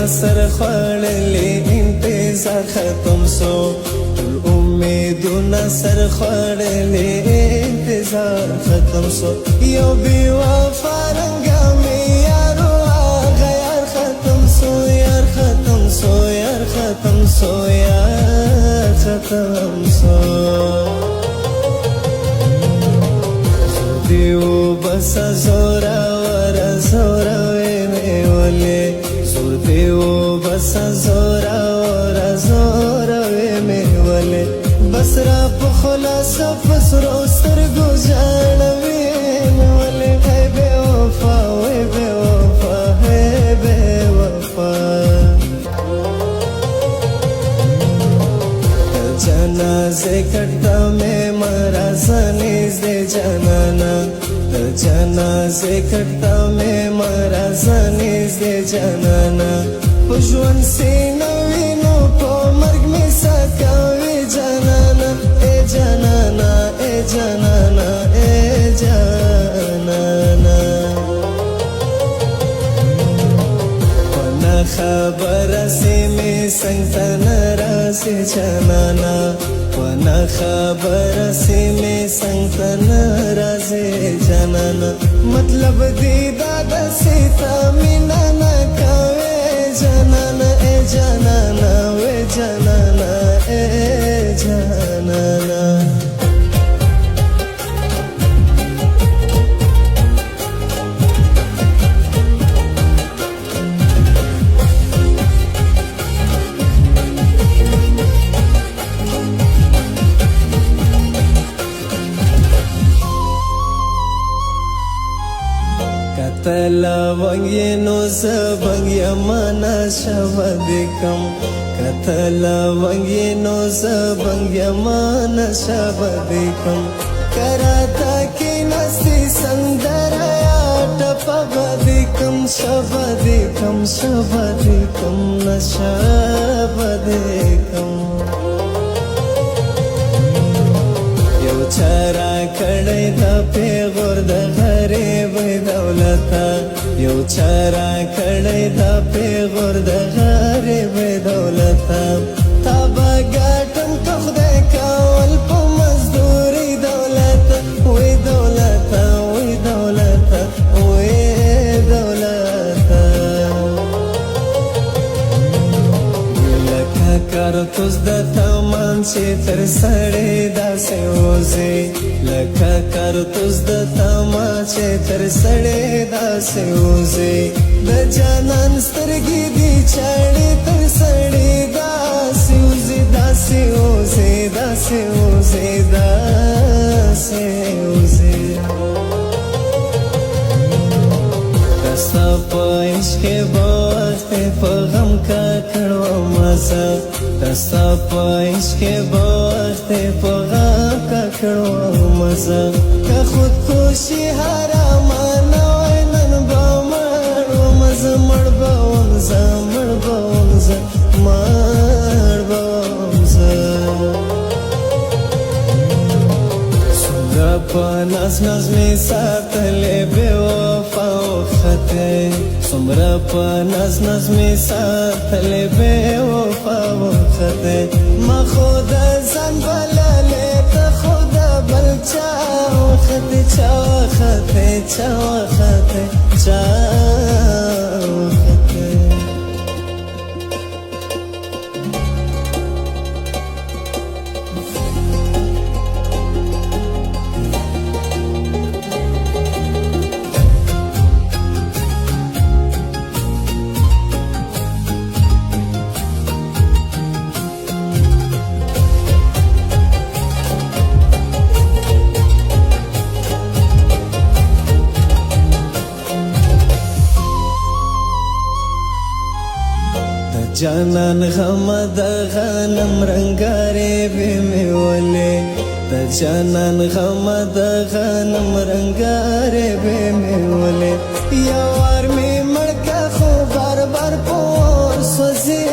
سر خوړلې انتظار ختم سو ټول امیدونه سر خوړلې انتظار ختم سو یو بې وفا رنګه مې یارو هغه یار ختم سو یار ختم سو یار ختم سو یار ختم سو دیو بس زورا ورا زورا وې ولې زور دیو بس زورا ورا زورا وې ولې بس را په خلاص فسرو سترګو ژړوي ولې هې بې وفا وې بې وفا هې بې وفا جنازه کټه مې مرزه نږدې جانانا د جنازه کټه مې مرزه نږدې جانانا په ژوند سینه وینو په مرګ مې سکوي جانانا ای جانانا ای جانانا ای جانانا پنه خبره سي مې څنګ ته نه راسي جانانا پنه خبره سي مې څنګ ته نه راسي جانانا مطلب دې دا داسې ته مینه نه کوې جانانا ای جانانا وې جانانا ای جانانا کتلا ونگی نو زبنگ یمانا شبدکم کتلا ونگی نو زبنگ یمانا شبدکم کراتا کی نستی سندر یا ٹپا بدکم شبدکم شبدکم نشبدکم یو چارا کڑی دا پیغور دا غریب دولتا یو چارا کڑی دا پیغور دا غریب دولتا تا با گاٹم کخ دے کول پا مزدوری دولتا وی دولتا وی دولتا وی دولتا لکا کارتوس دا تامان چی تر سڑی دا سی وزی لکا کارتوس دا تامان چی تر سڑی دا سی وزی دا جانان سترگی دی چاڑی تر سڑی دا سی وزی دا سی وزی دا سی وزی دا سی وزی دستا پا عشق باوقت پا غم کا کڑوا مزا دستا پا عشق باوقت پا غم کا کڑوا مزا که خودکشی حرامان وینن با مړو مزا مړ با ومزا مړ با ومزا مړ با ومزا سمرا پا ناز ناز می ساتلې بے وفا وخته سمرا پا ناز ناز می ساتلې بے وفا وخته ما خود ځان بللې ته خود بل چا وخته چا وخته چا وخته چا وخته جانان غم د غنم رنگارې به مې ولې د جانان غم د غنم رنگارې به مې ولې یو وار مې مړ کا خو بار بار پور سوځي